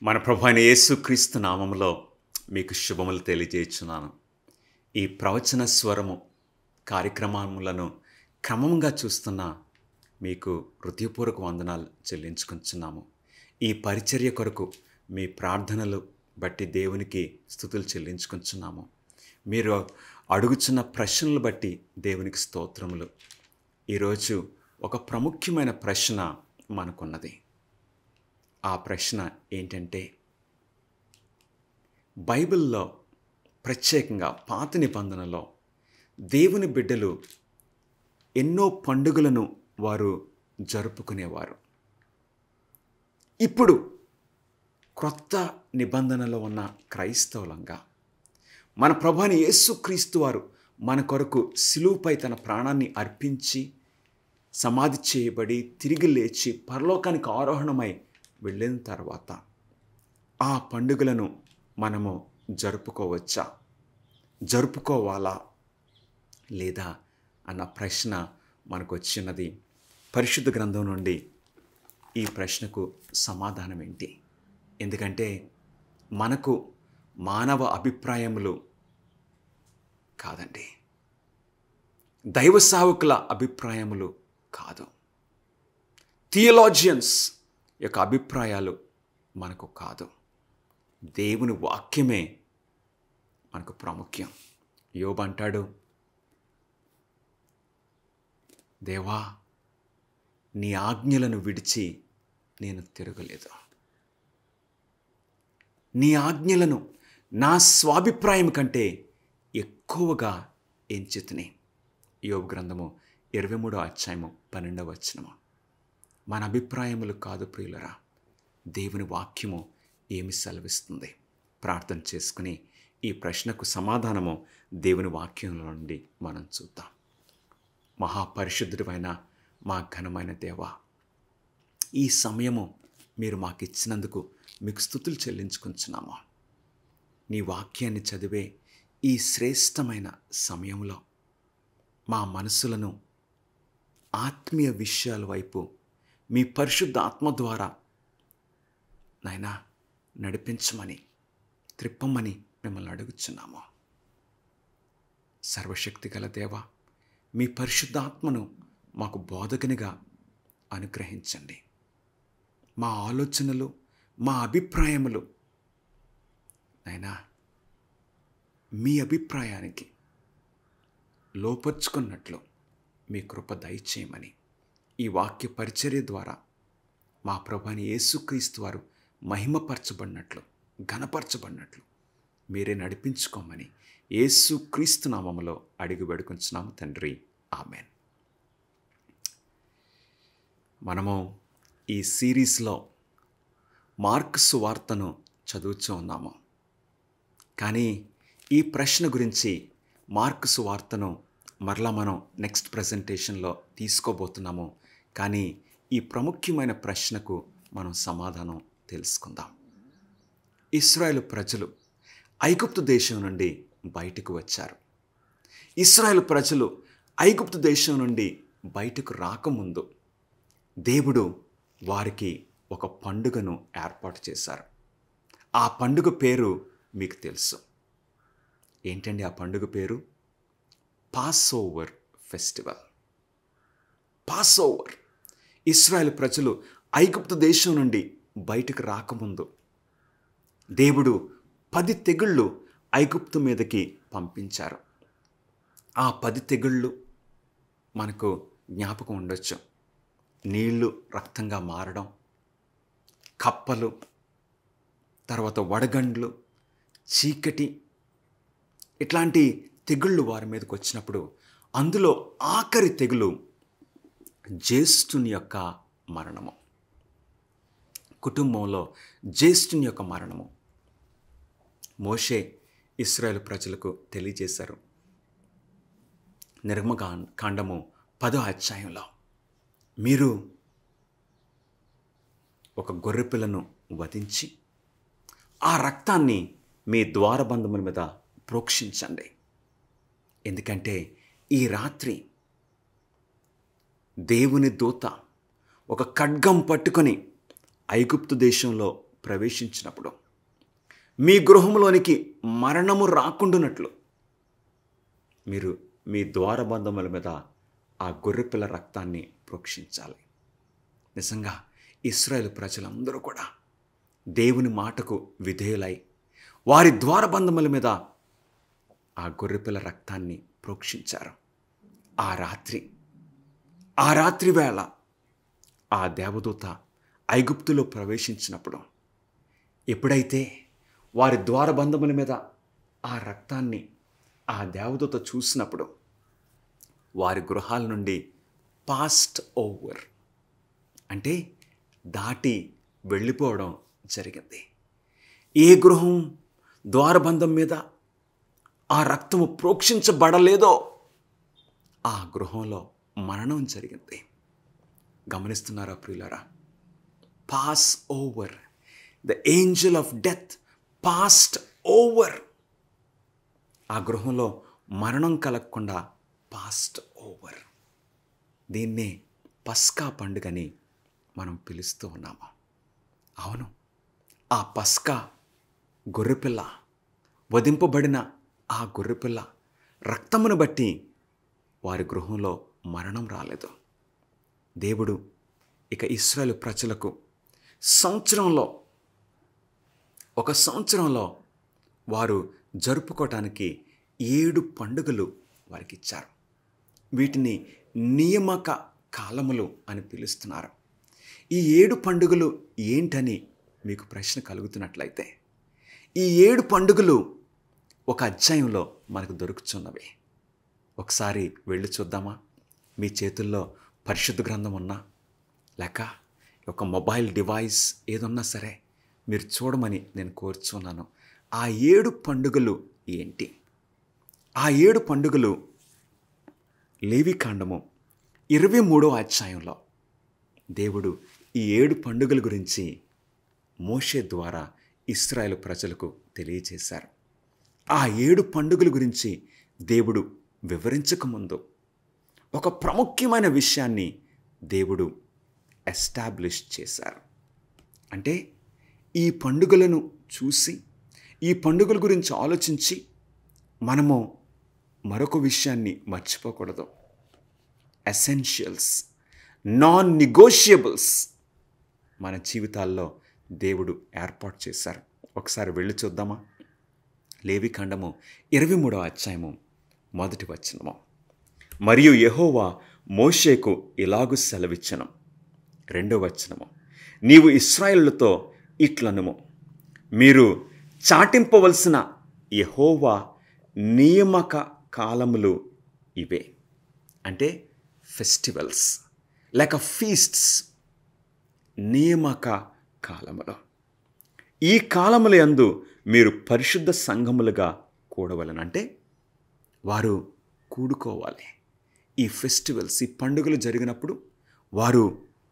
మన ప్రభు అయిన యేసుక్రీస్తు నామములో మీకు శుభములు తెలియజేయుచున్నాను. ఈ ప్రవచన స్వరము కార్యక్రమములను క్రమంగా చూస్తున్న మీకు హృదయపూర్వక వందనాలు చెల్లించుకుంటున్నాము. ఈ పరిచర్య కొరకు మీ ప్రార్థనలు బట్టి దేవునికి స్తుతులు చెల్లించుకుంటున్నాము. మీరు అడుగుచున్న ప్రశ్నలు బట్టి దేవునికి స్తోత్రములు. ఈరోజు ఒక ప్రాముఖ్యమైన ప్రశ్న మనకున్నది. ఆ ప్రశ్న ఏంటంటే, బైబిల్లో ప్రత్యేకంగా పాత నిబంధనలో దేవుని బిడ్డలు ఎన్నో పండుగలను వారు జరుపుకునేవారు. ఇప్పుడు క్రొత్త నిబంధనలో ఉన్న క్రైస్తవులంగా మన ప్రభువైన యేసుక్రీస్తు వారు మన కొరకు సిలువపై తన ప్రాణాన్ని అర్పించి సమాధి చేయబడి తిరిగి లేచి పరలోకానికి ఆరోహణమై వెళ్ళిన తర్వాత ఆ పండుగలను మనము జరుపుకోవచ్చా, జరుపుకోవాలా లేదా అన్న ప్రశ్న మనకు వచ్చినది. పరిశుద్ధ గ్రంథం నుండి ఈ ప్రశ్నకు సమాధానం ఏంటి? ఎందుకంటే మనకు మానవ అభిప్రాయములు కాదండి, దైవ సేవకుల అభిప్రాయములు కాదు, థియోలాజియన్స్ యొక్క అభిప్రాయాలు మనకు కాదు. దేవుని వాక్యమే మనకు ప్రాముఖ్యం. యోబు అంటాడు, దేవా నీ ఆజ్ఞలను విడిచి నేను తిరగలేదు, నీ ఆజ్ఞలను నా స్వాభిప్రాయం కంటే ఎక్కువగా ఎంచితిని. యోబు గ్రంథము 23వ అధ్యాయము 12వ వచనము. మన అభిప్రాయములు కాదు ప్రియులరా, దేవుని వాక్యము ఏమి సెలవిస్తుంది? ప్రార్థన చేసుకుని ఈ ప్రశ్నకు సమాధానము దేవుని వాక్యంలో నుండి మనం చూద్దాం. మహాపరిశుద్ధుడైన మా ఘనమైన దేవా, ఈ సమయము మీరు మాకు ఇచ్చినందుకు మీకు స్తుతులు చెల్లించుకుంటున్నాము. నీ వాక్యాన్ని చదివే ఈ శ్రేష్టమైన సమయంలో మా మనసులను ఆత్మీయ విషయాల వైపు మీ పరిశుద్ధ ఆత్మ ద్వారా నాయనా నడిపించమని, త్రిప్పమని మిమ్మల్ని అడుగుచున్నాము. సర్వశక్తి గల దేవా, మీ పరిశుద్ధాత్మను మాకు బోధకునిగా అనుగ్రహించండి. మా ఆలోచనలు, మా అభిప్రాయములు నాయనా మీ అభిప్రాయానికి లోపర్చుకున్నట్లు మీ కృప దయచేయమని ఈ వాక్య పరిచర్య ద్వారా మా ప్రభువైన యేసుక్రీస్తు వారు మహిమపరచబడినట్లు, ఘనపరచబడినట్లు మీరే నడిపించుకోమని యేసుక్రీస్తు నామములో అడిగి వేడుకొంచున్నాము తండ్రి, ఆమెన్. మనము ఈ సిరీస్లో మార్కు సువార్తను చదువుతూ ఉన్నాము. కానీ ఈ ప్రశ్న గురించి మార్కు సువార్తను మరలా మనం నెక్స్ట్ ప్రజెంటేషన్లో తీసుకోబోతున్నాము. కానీ ఈ ప్రాముఖ్యమైన ప్రశ్నకు మనం సమాధానం తెలుసుకుందాం. ఇశ్రాయేలు ప్రజలు ఐగుప్తు దేశం నుండి బయటకు వచ్చారు. ఇశ్రాయేలు ప్రజలు ఐగుప్తు దేశం నుండి బయటకు రాకముందు దేవుడు వారికి ఒక పండుగను ఏర్పాటు చేశారు. ఆ పండుగ పేరు మీకు తెలుసు. ఏంటండి ఆ పండుగ పేరు? పాస్ఓవర్ ఫెస్టివల్. పాస్ఓవర్. ఇశ్రాయేలు ప్రజలు ఐగుప్తు దేశం నుండి బయటకు రాకముందు దేవుడు 10 తెగుళ్ళు ఐగుప్తు మీదకి పంపించారు. ఆ 10 తెగుళ్ళు మనకు జ్ఞాపకం ఉండొచ్చు. నీళ్లు రక్తంగా మారడం, కప్పలు, తర్వాత వడగండ్లు, చీకటి, ఇట్లాంటి తెగుళ్ళు వారి మీదకి వచ్చినప్పుడు అందులో ఆఖరి తెగులు జ్యేష్ఠుని యొక్క మరణము. కుటుంబంలో జ్యేష్ఠుని యొక్క మరణము. మోషే ఇశ్రాయేలు ప్రజలకు తెలియజేశారు. నిర్గమకాండము 10వ అధ్యాయంలో, మీరు ఒక గొర్రెపిల్లను వధించి ఆ రక్తాన్ని మీ ద్వారబంధముల మీద ప్రోక్షించండి. ఎందుకంటే ఈ రాత్రి దేవుని దూత ఒక ఖడ్గం పట్టుకొని ఐగుప్తు దేశంలో ప్రవేశించినప్పుడు మీ గృహంలోనికి మరణము రాకుండానట్లు మీరు మీ ద్వారబంధముల మీద ఆ గొర్రెపిల్ల రక్తాన్ని ప్రోక్షించాలి. నిజంగా ఇశ్రాయేలు ప్రజలందరూ కూడా దేవుని మాటకు విధేయులై వారి ద్వారబంధముల మీద ఆ గొర్రెపిల్ల రక్తాన్ని ప్రోక్షించారు. ఆ రాత్రి వేళ ఆ దేవదూత ఐగుప్తులో ప్రవేశించినప్పుడు ఎప్పుడైతే వారి ద్వారబంధముల మీద ఆ రక్తాన్ని ఆ దేవదూత చూసినప్పుడు వారి గృహాల నుండి పాస్ట్ ఓవర్ అంటే దాటి వెళ్ళిపోవడం జరిగింది. ఏ గృహం ద్వారబంధం మీద ఆ రక్తము ప్రోక్షించబడలేదో ఆ గృహంలో మరణం జరిగింది. గమనిస్తున్నారా ప్రియులారా? Pass over, the Angel of death passed over. ఆ గృహంలో మరణం కలగకుండా పాస్డ్ ఓవర్. దీన్నే పస్కా పండుగని మనం పిలుస్తూ ఉన్నాము. అవును, ఆ పస్కా గొర్రెపిల్ల, వధింపబడిన ఆ గొర్రెపిల్ల రక్తమును బట్టి వారి గృహంలో మరణం రాలేదు. దేవుడు ఇక ఇశ్రాయేలు ప్రజలకు ఒక సంవత్సరంలో వారు జరుపుకోవటానికి 7 పండుగలు వారికి ఇచ్చారు. వీటిని నియామక కాలములు అని పిలుస్తున్నారు. ఈ 7 పండుగలు ఏంటని మీకు ప్రశ్న కలుగుతున్నట్లయితే, ఈ 7 పండుగలు ఒక అధ్యాయంలో మనకు దొరుకుతున్నవి. ఒకసారి వెళ్ళి చూద్దామా? మీ చేతుల్లో పరిశుద్ధ గ్రంథం ఉన్నా లేక ఒక మొబైల్ డివైస్ ఏదున్నా సరే మీరు చూడమని నేను కోరుచున్నాను. ఆ 7 పండుగలు ఏంటి? ఆ 7 పండుగలు లేవికాండము 23వ అధ్యాయంలో దేవుడు ఈ 7 పండుగల గురించి మోషే ద్వారా ఇశ్రాయేలు ప్రజలకు తెలియజేశారు. ఆ 7 పండుగల గురించి దేవుడు వివరించకముందు ఒక ప్రాముఖ్యమైన విషయాన్ని దేవుడు ఎస్టాబ్లిష్ చేశారు. అంటే ఈ పండుగలను చూసి ఈ పండుగల గురించి ఆలోచించి మనము మరొక విషయాన్ని మర్చిపోకూడదు. ఎసెన్షియల్స్, నాన్ నెగోషియబుల్స్ మన జీవితాల్లో దేవుడు ఏర్పాటు చేశారు. ఒకసారి వెళ్ళి చూద్దామా? లేవికాండము 23వ అధ్యాయము 1వ వచనము. మరియు యెహోవా మోషేకు ఇలాగు సెలవిచ్చెను. 2వ వచనము. నీవు ఇశ్రాయేలుతో ఇట్లనుము, మీరు చాటింపవలసిన యెహోవా నియామక కాలములు ఇవే. అంటే ఫెస్టివల్స్ లేక ఫీస్ట్స్, నియామక కాలములు. ఈ కాలముల యందు మీరు పరిశుద్ధ సంఘములుగా కూడవలెను. అంటే వారు కూడుకోవాలి. ఈ ఫెస్టివల్స్, ఈ పండుగలు జరిగినప్పుడు వారు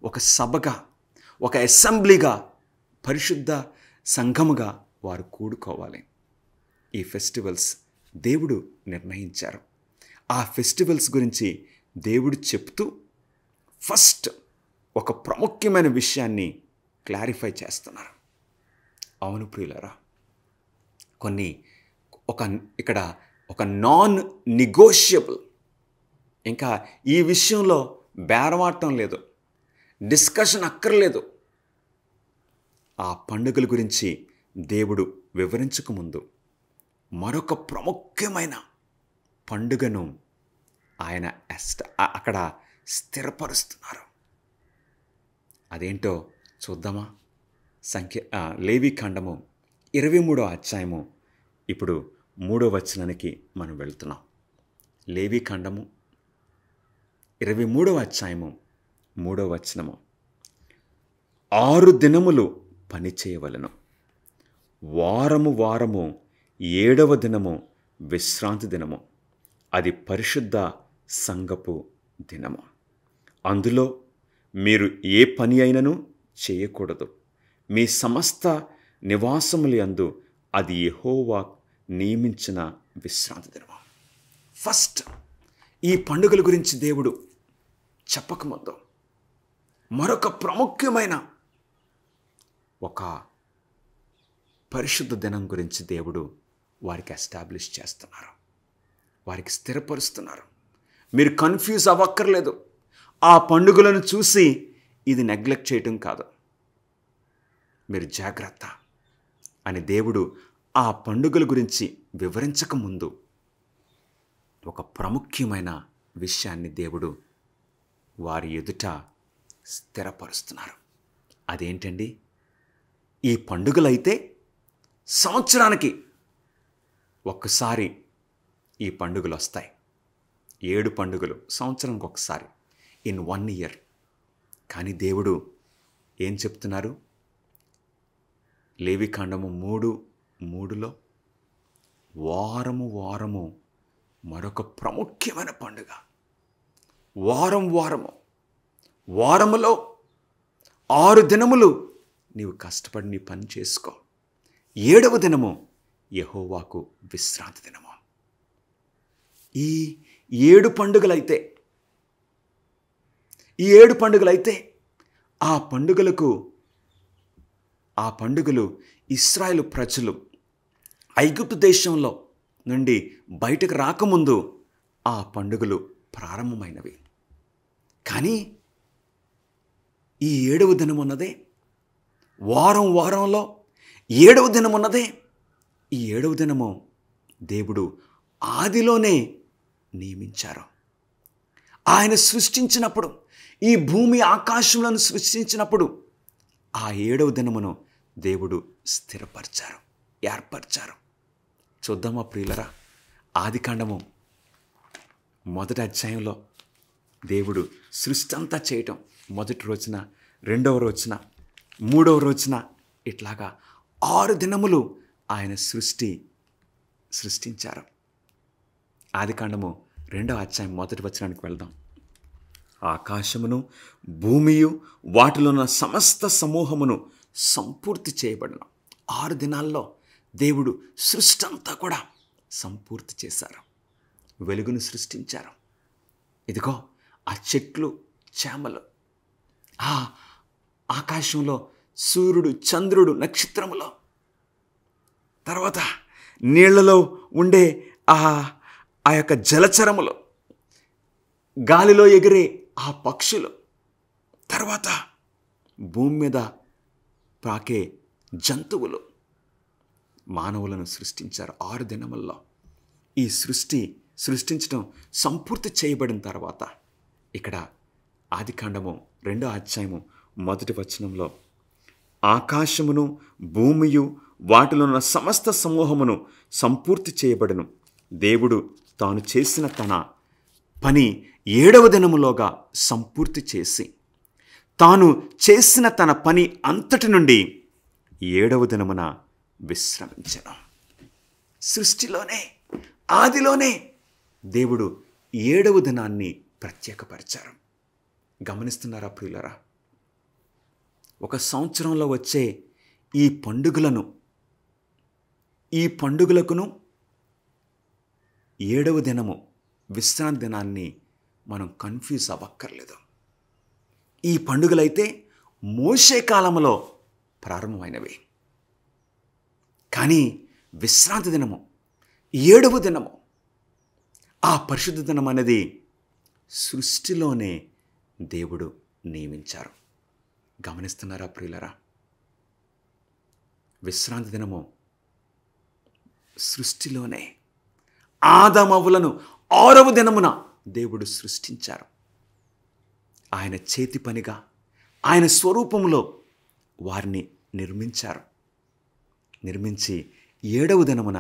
ఒక సభగా, ఒక అసెంబ్లీగా, పరిశుద్ధ సంఘముగా వారు కూడుకోవాలి. ఈ ఫెస్టివల్స్ దేవుడు నిర్ణయించారు. ఆ ఫెస్టివల్స్ గురించి దేవుడు చెప్తూ ఫస్ట్ ఒక ప్రాముఖ్యమైన విషయాన్ని క్లారిఫై చేస్తున్నారు. అవును ప్రియులారా, ఇక్కడ ఒక నాన్ నెగోషియబుల్, ఇంకా ఈ విషయంలో బేరమాటం లేదు, డిస్కషన్ అక్కర్లేదు. ఆ పండుగల గురించి దేవుడు వివరించకముందు మరొక ప్రాముఖ్యమైన పండుగను ఆయన అక్కడ స్థిరపరుస్తున్నారు. అదేంటో చూద్దామా? లేవికాండము 23వ అధ్యాయము ఇప్పుడు 3వ వచనానికి మనం వెళ్తున్నాం. లేవికాండము 23వ అధ్యాయము 3వ వచనము. 6 దినములు పని చేయవలెను, వారము 7వ దినము విశ్రాంతి దినము, అది పరిశుద్ధ సంఘపు దినము. అందులో మీరు ఏ పని అయినను చేయకూడదు. మీ సమస్త నివాసముల యందు అది యెహోవా నియమించిన విశ్రాంతి దినము. ఫస్ట్ ఈ పండుగల గురించి దేవుడు చెప్పకముందు మరొక ప్రాముఖ్యమైన ఒక పరిశుద్ధ దినం గురించి దేవుడు వారికి ఎస్టాబ్లిష్ చేస్తున్నారు, వారికి స్థిరపరుస్తున్నారు. మీరు కన్ఫ్యూజ్ అవ్వక్కర్లేదు. ఆ పండుగలను చూసి ఇది నెగ్లెక్ట్ చేయటం కాదు, మీరు జాగ్రత్త అని దేవుడు ఆ పండుగల గురించి వివరించకముందు ఒక ప్రాముఖ్యమైన విషయాన్ని దేవుడు వారి ఎదుట స్థిరపరుస్తున్నారు. అదేంటండి? ఈ పండుగలైతే సంవత్సరానికి ఒక్కసారి ఈ పండుగలు వస్తాయి. 7 పండుగలు సంవత్సరానికి ఒకసారి, ఇన్ 1 year. కానీ దేవుడు ఏం చెప్తున్నారు? లేవికాండము 3:3లో వారము మరొక ప్రాముఖ్యమైన పండుగ. వారములో 6 దినములు నీవు కష్టపడి నీ పని చేసుకో, 7వ దినము యెహోవాకు విశ్రాంతి దినము. ఈ 7 పండుగలైతే ఆ పండుగలు ఇశ్రాయేలు ప్రజలు ఐగుప్తు దేశంలో నుండి బయటకు రాకముందు ఆ పండుగలు ప్రారంభమైనవి. కానీ ఈ 7వ దినం ఉన్నదే, వారంలో 7వ దినం ఉన్నదే, ఈ 7వ దినము దేవుడు ఆదిలోనే నియమించారు. ఆయన సృష్టించినప్పుడు, ఈ భూమి ఆకాశములను సృష్టించినప్పుడు ఆ 7వ దినమును దేవుడు స్థిరపరిచారు, ఏర్పరిచారు. చూద్దామా ప్రియులరా? ఆదికాండము 1వ అధ్యాయంలో దేవుడు సృష్టి అంతా చేయటం, 1వ రోజున, 2వ రోజున, 3వ రోజున, ఇట్లాగా 6 దినములు ఆయన సృష్టించారు. ఆదికాండము 2వ అధ్యాయం 1వ వచనానికి వెళ్దాం. ఆకాశమును భూమియు వాటిలో ఉన్న సమస్త సమూహమును సంపూర్తి చేయబడిన 6 దినాల్లో దేవుడు సృష్టి అంతా కూడా సంపూర్తి చేశారు. వెలుగును సృష్టించారు. ఇదిగో ఆ చెట్లు, చేమలు, ఆ ఆకాశంలో సూర్యుడు, చంద్రుడు, నక్షత్రములు, తర్వాత నీళ్లలో ఉండే ఆ యొక్క జలచరములు, గాలిలో ఎగిరే ఆ పక్షులు, తర్వాత భూమి మీద పాకే జంతువులు, మానవులను సృష్టించారు 6 దినముల్లో. ఈ సృష్టించడం సంపూర్తి చేయబడిన తర్వాత ఇక్కడ ఆదికాండము 2వ అధ్యాయము 1వ వచనంలో ఆకాశమును భూమియు వాటిలో ఉన్న సమస్త సమూహమును సంపూర్తి చేయబడును. దేవుడు తాను చేసిన తన పని 7వ దినములోగా సంపూర్తి చేసి, తాను చేసిన తన పని అంతటి నుండి 7వ దినమున విశ్రమించెను. సృష్టిలోనే, ఆదిలోనే దేవుడు 7వ దినాన్ని ప్రత్యేకపరిచారు. గమనిస్తున్నారా ప్రియులరా? ఒక సంవత్సరంలో వచ్చే ఈ పండుగలకును 7వ దినము విశ్రాంతి దినాన్ని మనం కన్ఫ్యూజ్ అవ్వక్కర్లేదు. ఈ పండుగలైతే మోషే కాలంలో ప్రారంభమైనవి. కానీ విశ్రాంతి దినము, 7వ దినము, ఆ పరిశుద్ధ దినం అనేది సృష్టిలోనే దేవుడు నియమించారు. గమనిస్తున్నారా ప్రియులరా? విశ్రాంతి దినము సృష్టిలోనే ఆదామవ్వలను 6వ దినమున దేవుడు సృష్టించారు. ఆయన చేతి పనిగా, ఆయన స్వరూపంలో వారిని నిర్మించారు. నిర్మించి 7వ దినమున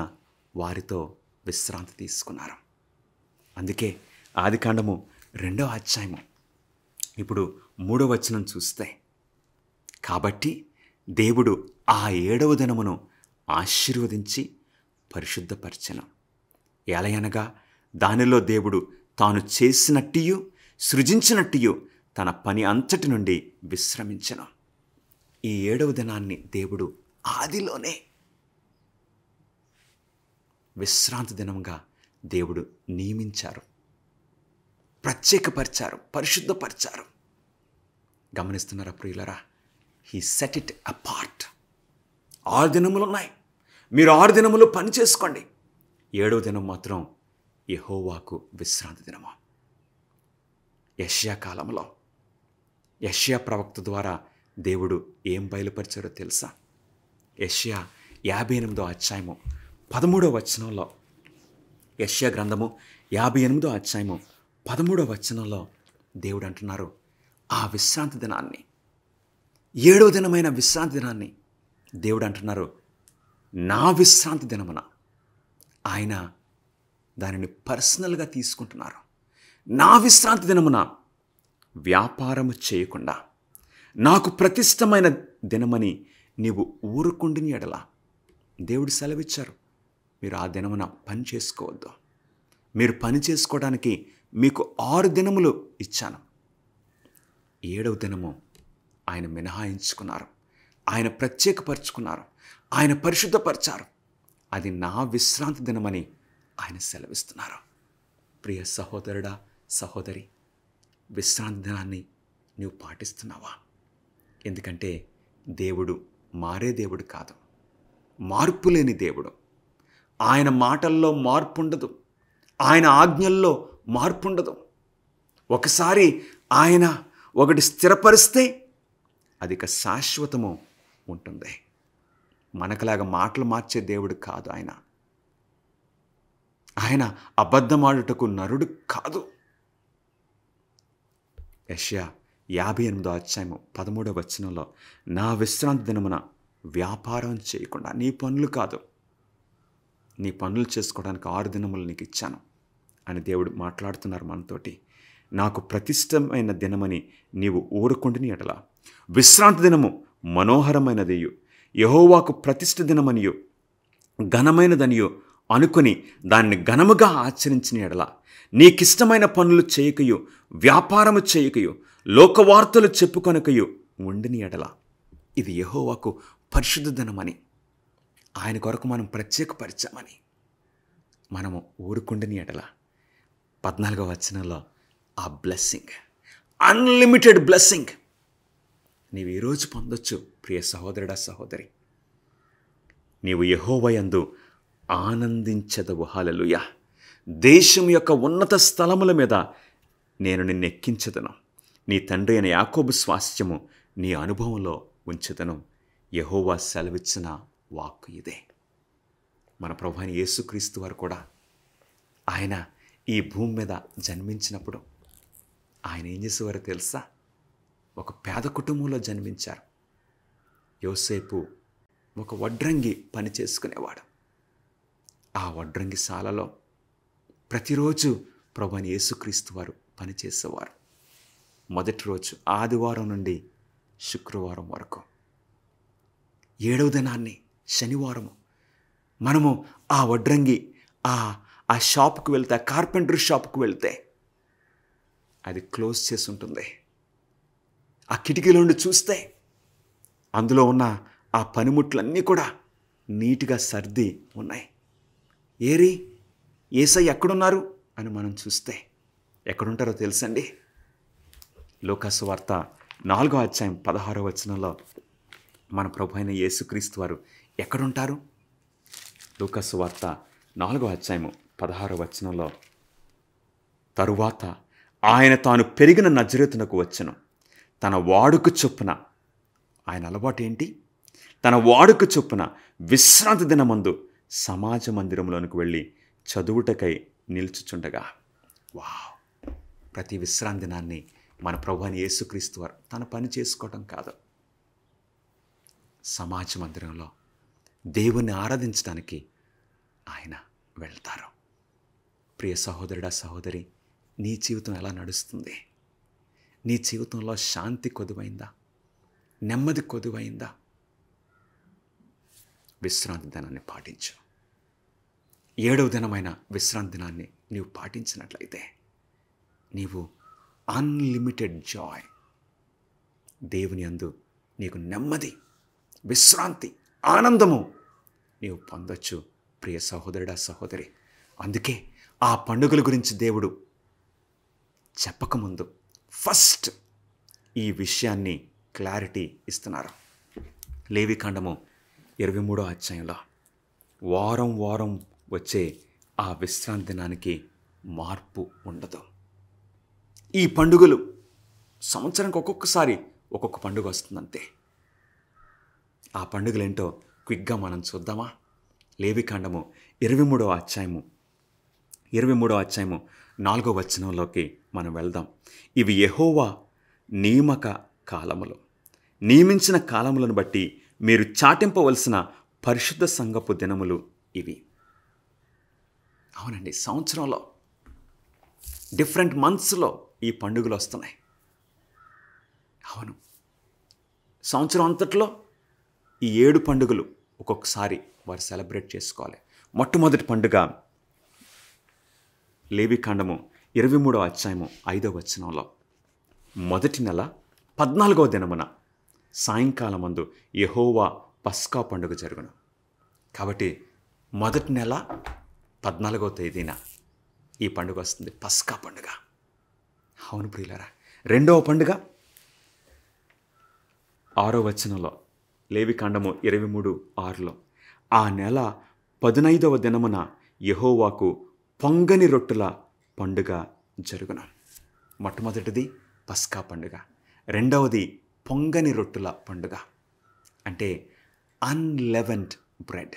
వారితో విశ్రాంతి తీసుకున్నారు. అందుకే ఆదికాండము 2వ అధ్యాయము ఇప్పుడు 3వ వచనం చూస్తే, కాబట్టి దేవుడు ఆ 7వ దినమును ఆశీర్వదించి పరిశుద్ధపరచెను. ఎలయనగా దానిలో దేవుడు తాను చేసినట్టియు సృజించినట్టియు తన పని అంతటి నుండి విశ్రమించెను. ఈ 7వ దినాన్ని దేవుడు ఆదిలోనే విశ్రాంతి దినంగా దేవుడు నియమించారు, ప్రత్యేకపరిచారు, పరిశుద్ధపరిచారు. గమనిస్తున్నారా ప్రియులరా? He set it apart. 6 దినములు ఉన్నాయి, మీరు 6 దినములు పని చేసుకోండి, 7వ దినం మాత్రం యెహోవాకు విశ్రాంతి దినము. యెషయా కాలంలో యెషయా ప్రవక్త ద్వారా దేవుడు ఏం బయలుపరిచారో తెలుసా? యెషయా 58వ అధ్యాయము 13వ వచనంలో, యెషయా గ్రంథము 58వ అధ్యాయము 13వ వచనంలో దేవుడు అంటున్నారు, ఆ విశ్రాంతి దినాన్ని, 7వ దినమైన విశ్రాంతి దినాన్ని దేవుడు అంటున్నారు, నా విశ్రాంతి దినమున. ఆయన దానిని పర్సనల్గా తీసుకుంటున్నారు. నా విశ్రాంతి దినమున వ్యాపారము చేయకుండా నాకు ప్రతిష్టమైన దినమని నీవు ఊరుకుండిని ఎడల. దేవుడు సెలవిచ్చారు, మీరు ఆ దినమున పని చేసుకోవద్దు. మీరు పని చేసుకోవడానికి మీకు 6 దినములు ఇచ్చాను. 7వ దినము ఆయన మినహాయించుకున్నారు, ఆయన ప్రత్యేకపరుచుకున్నారు, ఆయన పరిశుద్ధపరిచారు. అది నా విశ్రాంతి దినమని ఆయన సెలవిస్తున్నారు. ప్రియ సహోదరుడా, సహోదరి, విశ్రాంతి దినాన్ని నీవు పాటిస్తున్నావా? ఎందుకంటే దేవుడు మారే దేవుడు కాదు, మార్పు లేని దేవుడు. ఆయన మాటల్లో మార్పు ఉండదు, ఆయన ఆజ్ఞల్లో మార్పు ఉండదు. ఒకసారి ఆయన ఒకటి స్థిరపరిస్తే అది ఇక శాశ్వతము ఉంటుంది. మనకులాగా మాటలు మార్చే దేవుడు కాదు ఆయన. ఆయన అబద్ధమాడుటకు నరుడు కాదు. యెషయా 58వ అధ్యాయము 13వ వచనంలో, నా విశ్రాంతి దినమున వ్యాపారం చేయకుండా, నీ పనులు కాదు, నీ పనులు చేసుకోవడానికి 6 దినములు నీకు ఇచ్చాను అని దేవుడు మాట్లాడుతున్నారు మనతోటి. నాకు ప్రతిష్టమైన దినమని నీవు ఊరుకుండిని ఎడల. విశ్రాంతి దినము మనోహరమైనదియు, యెహోవాకు ప్రతిష్ఠ దినమనియు ఘనమైనదనియు అనుకుని దాన్ని ఘనముగా ఆచరించిన ఎడల, నీకిష్టమైన పనులు చేయకయు, వ్యాపారము చేయకయు, లోకవార్తలు చెప్పుకొనకయు ఉండిని ఎడల. ఇది యెహోవాకు పరిశుద్ధ దినమని, ఆయన కొరకు మనం ప్రత్యేకపరిచామని మనము ఊరుకుండిని ఎడల. 14వ వచనంలో ఆ బ్లెస్సింగ్, అన్లిమిటెడ్ బ్లెస్సింగ్ నీవు ఈరోజు పొందొచ్చు. ప్రియ సహోదరుడా, సహోదరి, నీవు యెహోవా యందు ఆనందించదవు. హల్లెలూయా. దేశం యొక్క ఉన్నత స్థలముల మీద నేను నిన్ను ఎక్కించదను, నీ తండ్రి అయిన యాకోబు స్వాస్థ్యము నీ అనుభవంలో ఉంచుదను. యెహోవా సెలవిచ్చిన వాక్కు ఇదే. మన ప్రభువైన యేసుక్రీస్తు వారు కూడా ఆయన ఈ భూమి మీద జన్మించినప్పుడు ఆయన ఏం చేసేవారో తెలుసా? ఒక పేద కుటుంబంలో జన్మించారు. యోసేపు ఒక వడ్రంగి పని చేసుకునేవాడు. ఆ వడ్రంగి శాలలో ప్రతిరోజు ప్రభువైన యేసుక్రీస్తు వారు పనిచేసేవారు. మొదటి రోజు ఆదివారం నుండి శుక్రవారం వరకు, 7వ దినాన్ని శనివారము మనము ఆ వడ్రంగి ఆ షాప్కి వెళ్తే, ఆ కార్పెంటర్ షాప్కి వెళ్తే అది క్లోజ్ చేసి ఉంటుంది. ఆ కిటికీలో నుండి చూస్తే అందులో ఉన్న ఆ పనిముట్లన్నీ కూడా నీట్గా సర్ది ఉన్నాయి. ఏరి యేసయ్య ఎక్కడున్నారు అని మనం చూస్తే ఎక్కడుంటారో తెలుసండి? లూకాసు వార్త 4వ అధ్యాయం 16వ వచనంలో మన ప్రభు అయిన యేసుక్రీస్తు వారు ఎక్కడుంటారు? లూకాసు వార్త 4వ అధ్యాయము 16వ వచనంలో, తరువాత ఆయన తాను పెరిగిన నజరేతునకు వచ్చెను, తన వాడుక చొప్పున. ఆయన అలవాటు ఏంటి? తన వాడుక చొప్పున విశ్రాంతి దినమందు సమాజ మందిరంలోనికి వెళ్ళి చదువుటకై నిల్చుచుండగా. వావ్! ప్రతి విశ్రాంతి దినాన్ని మన ప్రభువైన యేసుక్రీస్తు వారు తన పని చేసుకోవటం కాదు, సమాజ మందిరంలో దేవుణ్ణి ఆరాధించడానికి ఆయన వెళ్తారు. ప్రియ సహోదరుడా, సహోదరి, నీ జీవితం ఎలా నడుస్తుంది? నీ జీవితంలో శాంతి కొదువైందా? నెమ్మది కొదువైందా? విశ్రాంతి దినాన్ని పాటించు. 7వ దినమైన విశ్రాంతి దినాన్ని నీవు పాటించినట్లయితే నీవు అన్లిమిటెడ్ జాయ్, దేవుని యందు నీకు నెమ్మది, విశ్రాంతి, ఆనందము నీవు పొందొచ్చు. ప్రియ సహోదరుడా, సహోదరి, అందుకే ఆ పండుగల గురించి దేవుడు చెప్పకముందు ఫస్ట్ ఈ విషయాన్ని క్లారిటీ ఇస్తున్నారు. లేవికాండము 23వ అధ్యాయంలో వారం వారం వచ్చే ఆ విశ్రాంతి దినానికి మార్పు ఉండదు. ఈ పండుగలు సంవత్సరానికి ఒక్కొక్కసారి ఒక్కొక్క పండుగ వస్తుందంతే. ఆ పండుగలేంటో క్విక్గా మనం చూద్దామా? లేవికాండము 23వ అధ్యాయము 4వ వచనంలోకి మనం వెళ్దాం. ఇవి యెహోవా నియమించిన కాలములను బట్టి మీరు చాటింపవలసిన పరిశుద్ధ సంఘపు దినములు ఇవి. అవునండి, సంవత్సరంలో డిఫరెంట్ మంత్స్లో ఈ పండుగలు వస్తున్నాయి. అవును, సంవత్సరం అంతట్లో ఈ 7 పండుగలు ఒక్కొక్కసారి వారు సెలబ్రేట్ చేసుకోవాలి. మొట్టమొదటి పండుగ లేవికాండము 23వ అధ్యాయము 5వ వచనంలో, మొదటి నెల 14వ దినమున సాయంకాలమందు యెహోవా పస్కా పండుగ జరుగును. కాబట్టి మొదటి నెల 14వ తేదీన ఈ పండుగ వస్తుంది, పస్కా పండుగ. అవును ప్రియులారా, రెండవ పండుగ 6వ వచనంలో, లేవికాండము 23:6లో, ఆ నెల 15వ దినమున యెహోవాకు పొంగని రొట్టెల పండుగ జరుగును. మొట్టమొదటిది పస్కా పండుగ, రెండవది పొంగని రొట్టెల పండుగ, అంటే అన్లెవెన్డ్ బ్రెడ్.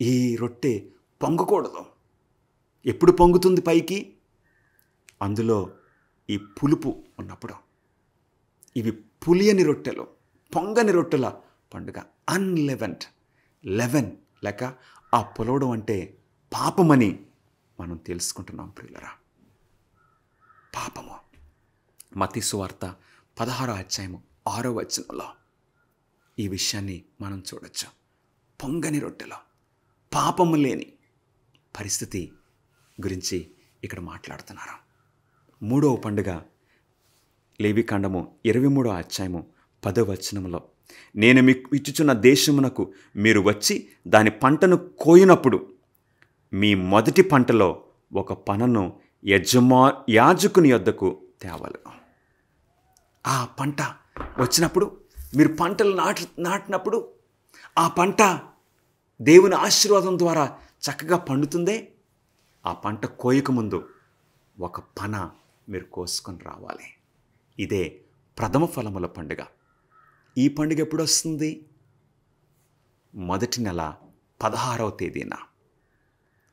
ఈ రొట్టె పొంగకూడదు. ఎప్పుడు పొంగుతుంది పైకి? అందులో ఈ పులుపు ఉన్నప్పుడు. ఇవి పులియని రొట్టెలు, పొంగని రొట్టెల పండుగ. అన్లెవెన్డ్, లెవెన్ లేక ఆ పొలవడం అంటే పాపమని మనం తెలుసుకుంటున్నాం ప్రియులరా. పాపము. మత్తయి సువార్త 16వ అధ్యాయము 6వ వచనంలో ఈ విషయాన్ని మనం చూడొచ్చు. పొంగని రొట్టెలో పాపము లేని పరిస్థితి గురించి ఇక్కడ మాట్లాడుతున్నారు. మూడవ పండుగ లేవికాండము 23వ అధ్యాయము 10వ వచనంలో, నేను మీకు ఇచ్చుచున్న దేశమునకు మీరు వచ్చి దాని పంటను కోయినప్పుడు మీ మొదటి పంటలో ఒక పనను యాజకుని యొద్దకు తేవలను. ఆ పంట వచ్చినప్పుడు, మీరు పంటలు నాటినప్పుడు ఆ పంట దేవుని ఆశీర్వాదం ద్వారా చక్కగా పండుతుందే, ఆ పంట కోయక ముందు ఒక పన మీరు కోసుకొని రావాలి. ఇదే ప్రథమ ఫలముల పండుగ. ఈ పండుగ ఎప్పుడు వస్తుంది? మొదటి నెల 16వ తేదీన.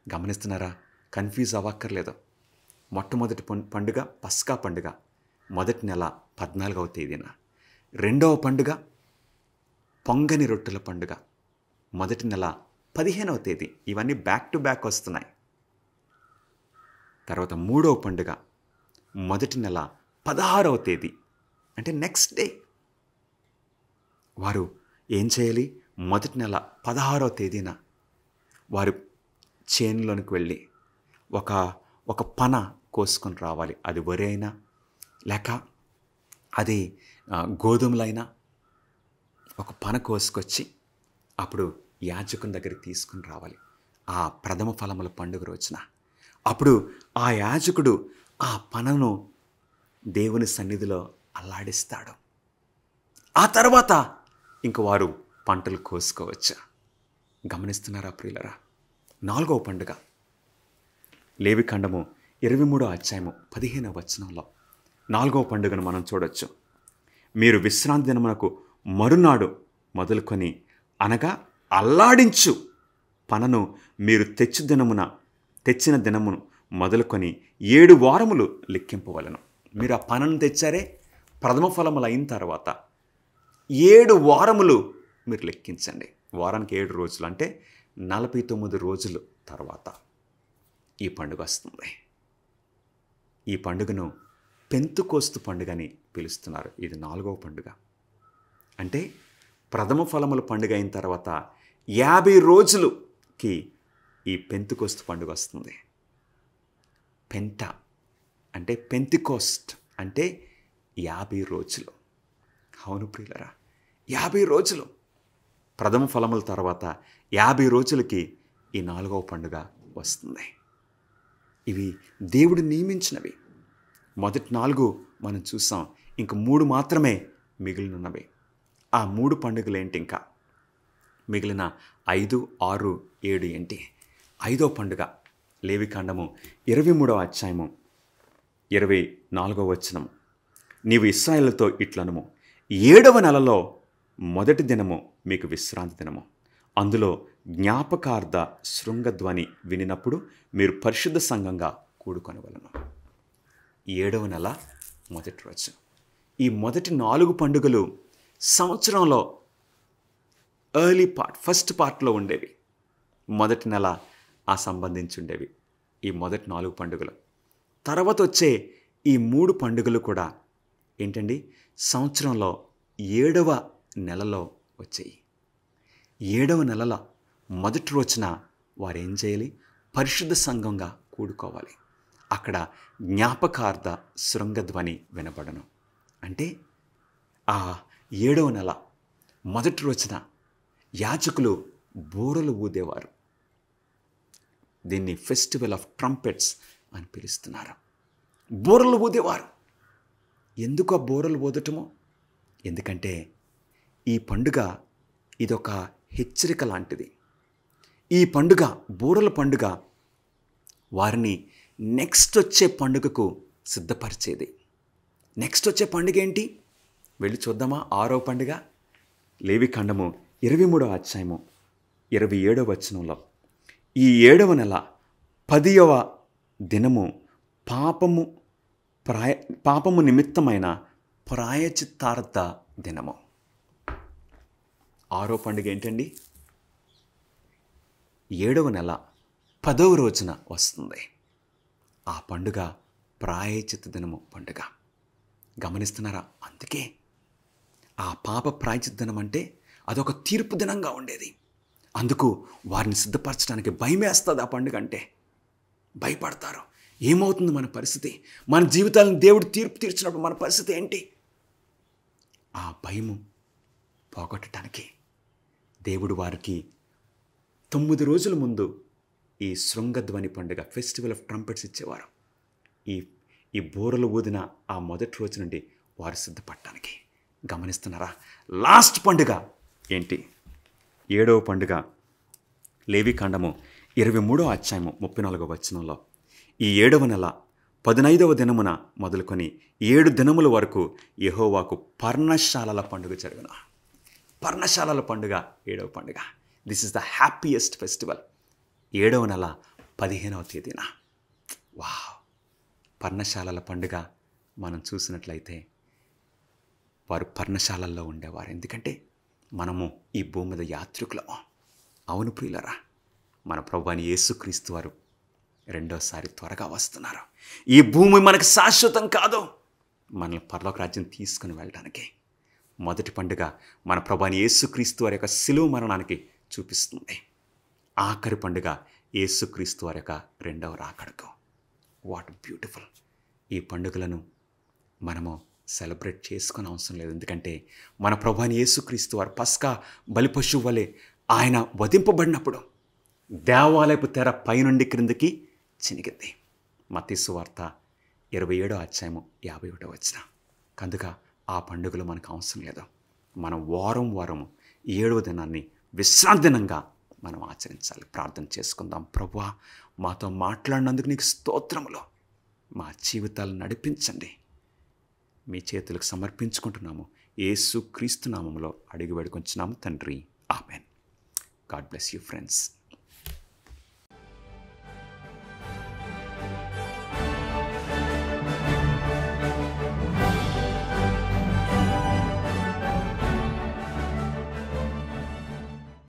గమనిస్తున్నారా? కన్ఫ్యూజ్ అవ్వక్కర్లేదు. మొట్టమొదటి పండుగ పస్కా పండుగ, మొదటి నెల 14వ తేదీన. రెండవ పండుగ పొంగని రొట్టెల పండుగ, మొదటి నెల 15వ తేదీ. ఇవన్నీ బ్యాక్ టు బ్యాక్ వస్తున్నాయి. తర్వాత మూడవ పండుగ మొదటి నెల 16వ తేదీ, అంటే నెక్స్ట్ డే. వారు ఏం చేయాలి? మొదటి నెల 16వ తేదీన వారు చేనులోనికి వెళ్ళి ఒక పన కోసుకొని రావాలి. అది వరి అయినా లేక అది గోధుమలైనా ఒక పన కోసుకొచ్చి అప్పుడు యాజకుని దగ్గరికి తీసుకుని రావాలి ఆ ప్రథమ ఫలముల పండుగ రోజున. అప్పుడు ఆ యాజకుడు ఆ పనను దేవుని సన్నిధిలో అల్లాడిస్తాడు. ఆ తర్వాత ఇంక వారు పంటలు కోసుకోవచ్చు. గమనిస్తున్నారా ప్రియులరా? నాలుగవ పండుగ లేవికాండము 23వ అధ్యాయము 15వ వచనంలో 4వ పండుగను మనం చూడొచ్చు. మీరు విశ్రాంతి దినమునకు మరునాడు మొదలుకొని, అనగా అల్లాడించు పనను మీరు తెచ్చిన దినమును మొదలుకొని 7 వారములు లెక్కింపవలను. మీరు ఆ పనను తెచ్చారే, ప్రథమ ఫలములు అయిన తర్వాత 7 వారములు మీరు లెక్కించండి. వారానికి 7 రోజులు అంటే 49 రోజులు తర్వాత ఈ పండుగ వస్తుంది. ఈ పండుగను పెంతుకోస్తు పండుగ అని పిలుస్తున్నారు. ఇది 4వ పండుగ. అంటే ప్రథమ ఫలముల పండుగ అయిన తర్వాత 50 రోజులకి ఈ పెంతుకోస్తు పండుగ వస్తుంది. పెంట అంటే పెంతికోస్ట్ అంటే 50 రోజులు. అవును ప్రియులరా, 50 రోజులు. ప్రథమ ఫలముల తర్వాత 50 రోజులకి ఈ 4వ పండుగ వస్తుంది. ఇవి దేవుడు నియమించినవి. మొదటి 4 మనం చూసాం, ఇంక 3 మాత్రమే మిగిలినవి. ఆ 3 పండుగలు ఏంటి? ఇంకా మిగిలిన 5, 6, 7 ఏంటి? 5వ పండుగ లేవికాండము 23వ అధ్యాయము 24వ వచనం. నీవు ఇశ్రాయేలుతో ఇట్లనుము, 7వ నెలలో మొదటి దినము మీకు విశ్రాంతి దినము. అందులో జ్ఞాపకార్థ శృంగధ్వని వినినప్పుడు మీరు పరిశుద్ధ సంఘంగా కూడుకొనవలెను. 7వ నెల మొదటి రోజు. ఈ మొదటి 4 పండుగలు సంవత్సరంలో ఎర్లీ పార్ట్, ఫస్ట్ పార్ట్లో ఉండేవి. మొదటి నెల ఆ సంబంధించి ఉండేవి ఈ మొదటి 4 పండుగలు. తర్వాత వచ్చే ఈ 3 పండుగలు కూడా ఏంటండి? సంవత్సరంలో 7వ నెలలో వచ్చాయి. 7వ నెలల మొదటి రోజున వారు ఏం చేయాలి? పరిశుద్ధ సంఘంగా కూడుకోవాలి. అక్కడ జ్ఞాపకార్థ శృంగధ్వని వినబడను. అంటే ఆ 7వ నెల మొదటి రోజున యాజకులు బూరలు ఊదేవారు. దీన్ని ఫెస్టివల్ ఆఫ్ ట్రంపెట్స్ అని పిలుస్తున్నారు. బూరలు ఊదేవారు. ఎందుకు ఆ బూరలు ఊదటము? ఎందుకంటే ఈ పండుగ ఇదొక హెచ్చరిక లాంటిది. ఈ పండుగ, బూరల పండుగ, వారిని నెక్స్ట్ వచ్చే పండుగకు సిద్ధపరిచేది. నెక్స్ట్ వచ్చే పండుగ ఏంటి? వెళ్ళి చూద్దామా? 6వ పండుగ లేవికాండము 23వ అధ్యాయము 27వ వచనంలో, ఈ 7వ నెల 10వ దినము పాపము నిమిత్తమైన ప్రాయచిత్తార్థ దినము. 6వ పండుగ ఏంటండి? 7వ నెల 10వ రోజున వస్తుంది. ఆ పండుగ ప్రాయచిత్త దినము పండుగ. గమనిస్తున్నారా? అందుకే ఆ పాప ప్రాయచిత్త దినం అంటే అదొక తీర్పు దినంగా ఉండేది. అందుకు వారిని సిద్ధపరచడానికి భయమేస్తుంది. ఆ పండుగ అంటే భయపడతారు. ఏమవుతుంది మన పరిస్థితి? మన జీవితాలను దేవుడు తీర్పు తీర్చినప్పుడు మన పరిస్థితి ఏంటి? ఆ భయము పోగొట్టడానికి దేవుడు వారికి 9 రోజుల ముందు ఈ శృంగధ్వని పండుగ, ఫెస్టివల్ ఆఫ్ ట్రంపెట్స్ ఇచ్చేవారు. ఈ బూరలు ఊదిన ఆ మొదటి రోజు నుండి వారు సిద్ధపడటానికి. గమనిస్తున్నారా? లాస్ట్ పండుగ ఏంటి? 7వ పండుగ లేవికాండము 23వ అధ్యాయము 34వ వచనంలో, ఈ 7వ నెల 15వ దినమున మొదలుకొని 7 దినముల వరకు యెహోవాకు పర్ణశాలల పండుగ జరుగున. పర్ణశాలల పండుగ 7వ పండుగ. This is the happiest festival. 7వ నెల 15వ తేదీన. వావ్! పర్ణశాలల పండుగ మనం చూసినట్లయితే వారు పర్ణశాలల్లో ఉండేవారు. ఎందుకంటే మనము ఈ భూమి మీద యాత్రికులము. అవును ప్రియులరా, మన ప్రభువైన యేసుక్రీస్తు వారు రెండోసారి త్వరగా వస్తున్నారు. ఈ భూమి మనకు శాశ్వతం కాదు. మనల్ని పరలోక రాజ్యం తీసుకుని వెళ్ళడానికి మొదటి పండుగ మన ప్రభువైన యేసుక్రీస్తు వారి యొక్క శిలువ మరణానికి చూపిస్తుంది. ఆఖరి పండుగ యేసుక్రీస్తు వారి యొక్క రెండవ రాకడకు. What beautiful! ఈ పండుగలను మనము సెలబ్రేట్ చేసుకునే అవసరం లేదు. ఎందుకంటే మన ప్రభువైన యేసుక్రీస్తు వారు పస్కా బలిపశువు వలె ఆయన వధింపబడినప్పుడు దేవాలయపు తెర పైనుండి క్రిందికి చినిగింది. మత్తయి సువార్త 27వ అధ్యాయము 51వ వచనం. కనుక ఆ పండుగలు మనకు అవసరం లేదు. మనం వారం 7వ దినాన్ని విశ్రాంతి దినంగా మనం ఆచరించాలి. ప్రార్థన చేసుకుందాం. ప్రభువా, మాతో మాట్లాడినందుకు నీకు స్తోత్రములు. మా జీవితాలను నడిపించండి. మీ చేతులకు సమర్పించుకుంటున్నాము. యేసుక్రీస్తు నామములో అడిగి వేడుకొంచున్నాము తండ్రి. Amen. God bless you friends.